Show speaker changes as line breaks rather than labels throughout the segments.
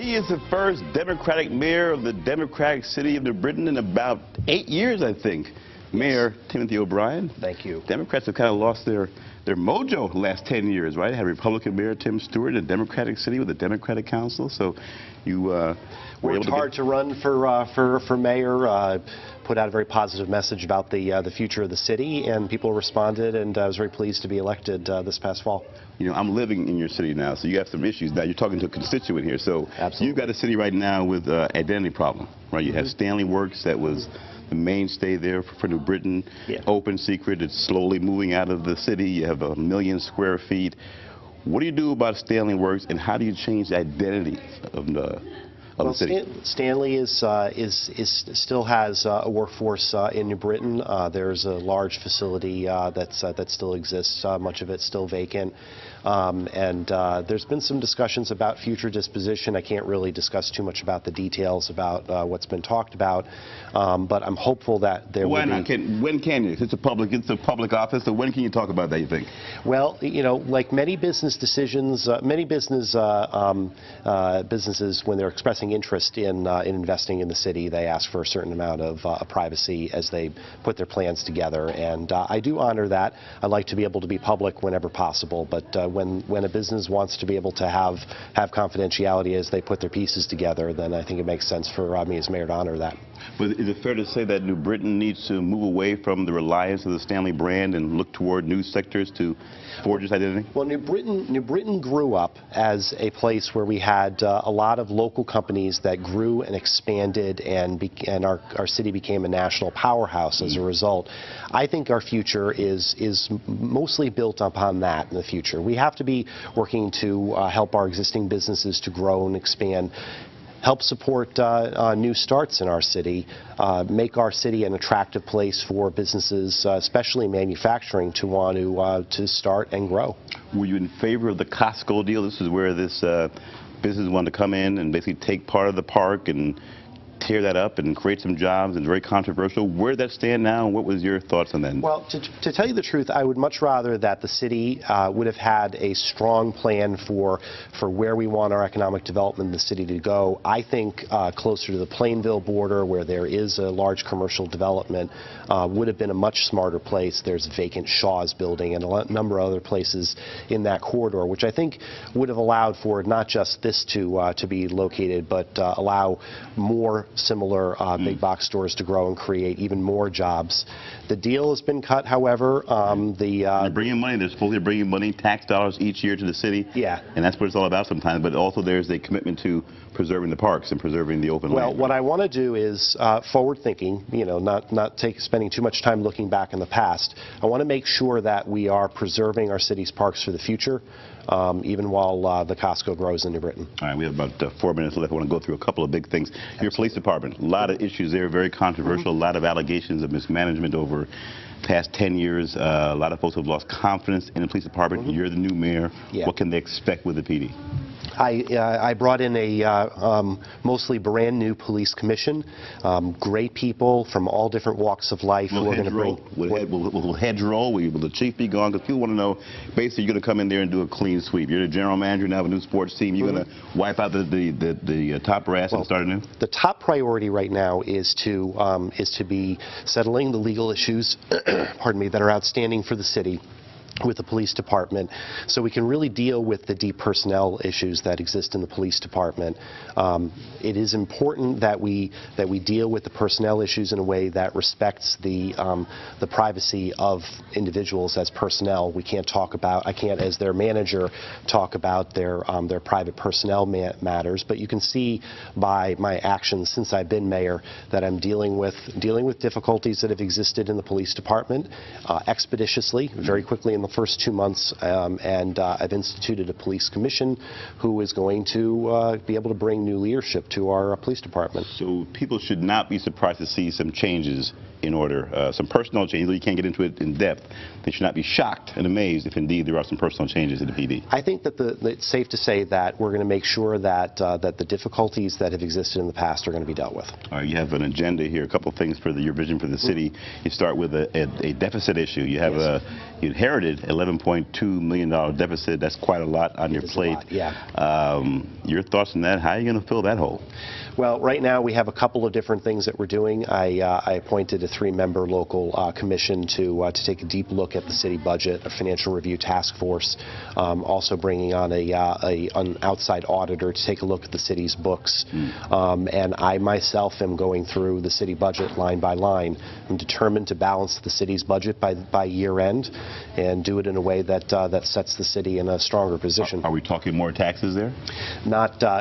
He is the first Democratic mayor of the Democratic city of New Britain in about 8 years, I think. Mayor Timothy O'Brien.
Thank you.
Democrats have kind of lost their mojo the last 10 years, right? Had Republican Mayor Tim Stewart in a Democratic city with a Democratic council. So you were able to
hard to run for mayor. Put out a very positive message about the future of the city, and people responded, and I was very pleased to be elected this past fall.
You know, I'm living in your city now, so you have some issues. Now, you're talking to a constituent here. So
Absolutely.
You've got a city right now with an identity problem, right? You have Stanley Works that was the mainstay there for New Britain.
Yeah.
Open secret, it's slowly moving out of the city. You have 1 million square feet. What do you do about Stanley Works, and how do you change the identity of the city?
Stanley still has a workforce in New Britain. There's a large facility that still exists. Much of it's still vacant. There's been some discussions about future disposition. I can't really discuss too much about the details about what's been talked about, but I'm hopeful that there
Why
will
not? When can you? It's a public office, so when can you talk about that, you think?
Well, you know, like many business decisions, businesses, when they're expressing interest in investing in the city, they ask for a certain amount of privacy as they put their plans together, and I do honor that. I like to be able to be public whenever possible, but when a business wants to be able to have confidentiality as they put their pieces together, then I think it makes sense for me as mayor to honor that.
But is it fair to say that New Britain needs to move away from the reliance of the Stanley brand and look toward new sectors to forge its identity?
Well, New Britain grew up as a place where we had a lot of local companies that grew and expanded, and our city became a national powerhouse as a result. I think our future is mostly built upon that in the future. We have to be working to help our existing businesses to grow and expand, help support new starts in our city, make our city an attractive place for businesses, especially manufacturing, to want to start and grow.
Were you in favor of the Costco deal? This is where this business wanted to come in and basically take part of the park and tear that up and create some jobs, and very controversial. Where did that stand now, and what was your thoughts on that? Well,
to tell you the truth, I would much rather that the city would have had a strong plan for where we want our economic development in the city to go. I think closer to the Plainville border, where there is a large commercial development, would have been a much smarter place. There's a vacant Shaw's building and a number of other places in that corridor, which I think would have allowed for not just this to be located, but allow more similar big box stores to grow and create even more jobs. The deal has been cut, however.
You're bringing money. They're supposed to bring money, tax dollars each year to the city.
Yeah.
And that's what it's all about sometimes. But also there's a commitment to preserving the parks and preserving the open land.
Well, what I want to do is forward thinking, you know, not spending too much time looking back in the past. I want to make sure that we are preserving our city's parks for the future, even while the Costco grows in New Britain.
All right, we have about 4 minutes left. I want to go through a couple of big things. Your police department, a lot of issues there, very controversial, a lot of allegations of mismanagement over past 10 years. A lot of folks have lost confidence in the police department. You're the new mayor.
Yeah.
What can they expect with the PD?
I brought in a mostly brand new police commission, great people from all different walks of life.
Will heads roll? Will heads roll? Will the chief be gone? Because people want to know, basically, you're going to come in there and do a clean sweep. You're the general manager now of a new sports team. You're going to wipe out the top brass and start anew?
The top priority right now is to be settling the legal issues pardon me, that are outstanding for the city with the police department, so we can really deal with the deep personnel issues that exist in the police department. It is important that we deal with the personnel issues in a way that respects the privacy of individuals as personnel. We can't talk about, I can't as their manager talk about their private personnel matters, but you can see by my actions since I've been mayor that I'm dealing with difficulties that have existed in the police department expeditiously, very quickly in the first 2 months, and I've instituted a police commission who is going to be able to bring new leadership to our police department.
So people should not be surprised to see some changes in order. Some personnel changes, though you can't get into it in depth. They should not be shocked and amazed if indeed there are some personnel changes in the PD.
I think that it's safe to say that we're going to make sure that that the difficulties that have existed in the past are going to be dealt with.
All right, you have an agenda here, a couple of things for your vision for the city. You start with a deficit issue. You have you inherited $11.2 million deficit. That's quite a lot on your plate. Your thoughts on that? How are you going to fill that hole?
Well, right now we have a couple of different things that we're doing. I appointed a 3-member local commission to take a deep look at the city budget, a financial review task force, also bringing on an outside auditor to take a look at the city's books. And I myself am going through the city budget line by line. I'm determined to balance the city's budget by year end and do it in a way that that sets the city in a stronger position.
Are we talking more taxes there?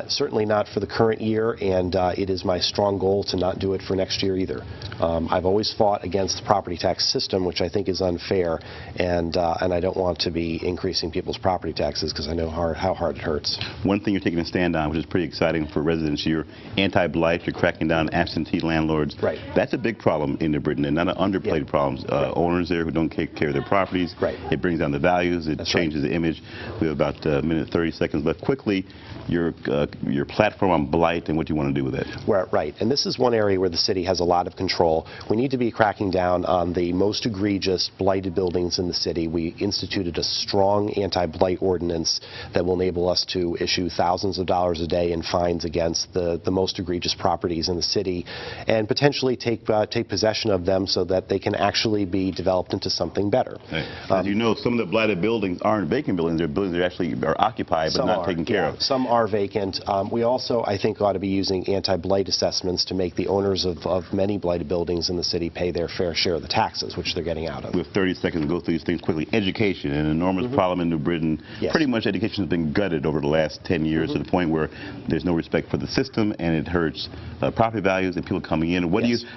Certainly not for the current year, and it is my strong goal to not do it for next year either. I've always fought against the property tax system, which I think is unfair, and I don't want to be increasing people's property taxes because I know how hard it hurts.
One thing you're taking a stand on, which is pretty exciting for residents, you're anti-blight, you're cracking down on absentee landlords.
Right.
That's a big problem in New Britain, and not an underplayed problem. Owners there who don't take care of their properties.
Right.
It brings down the values. It changes the image. We have about a minute 30 seconds left. Quickly, your platform on blight and what you want to do with it.
Right, and this is one area where the city has a lot of control. We need to be cracking down on the most egregious blighted buildings in the city. We instituted a strong anti-blight ordinance that will enable us to issue thousands of dollars a day in fines against the most egregious properties in the city, and potentially take possession of them so that they can actually be developed into something better.
As you know, some of the blighted buildings aren't vacant buildings. They're buildings that actually are occupied but not taken care of.
Some are vacant. We also, I think, ought to be using anti-blight assessments to make the owners of many blighted buildings in the city pay their fair share of the taxes, which they're getting out of.
We have 30 seconds to go through these things quickly. Education, an enormous problem in New Britain. Pretty much education has been gutted over the last 10 years to the point where there's no respect for the system, and it hurts property values and people coming in.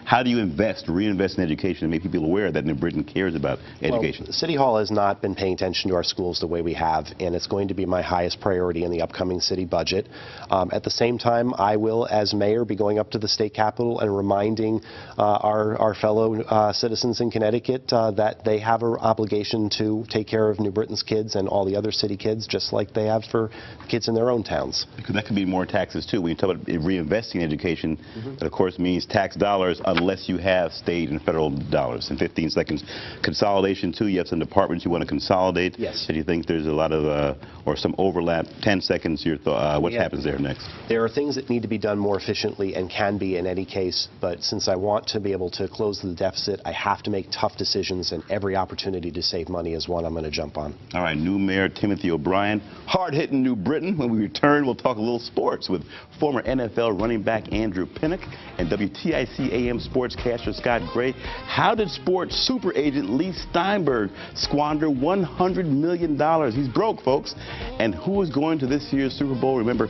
How do you reinvest in education and make people aware that New Britain cares about education?
Well, City Hall has not been paying attention to our schools the way we have, and it's going to be my highest priority in the upcoming city budget. At the same time, I will, as mayor, be going up to the state capitol and reminding our fellow citizens in Connecticut that they have an obligation to take care of New Britain's kids and all the other city kids, just like they have for kids in their own towns.
Because that could be more taxes, too. When you talk about reinvesting in education, that, of course, means tax dollars unless you have state and federal dollars. In 15 seconds, consolidation, too. You have some departments you want to consolidate.
Yes.
Do you think there's a lot of, or some overlap? 10 seconds, your thought. What happens there next?
There are things that need to be done more efficiently and can be in any case, but since I want to be able to close the deficit, I have to make tough decisions, and every opportunity to save money is one I'm going to jump on. All
right, new Mayor Timothy O'Brien, hard-hitting New Britain. When we return, we'll talk a little sports with former NFL running back Andrew Pinnock and WTIC AM sportscaster Scott Gray. How did sports super agent Lee Steinberg squander $100 million? He's broke, folks. And who is going to this year's Super Bowl? Remember,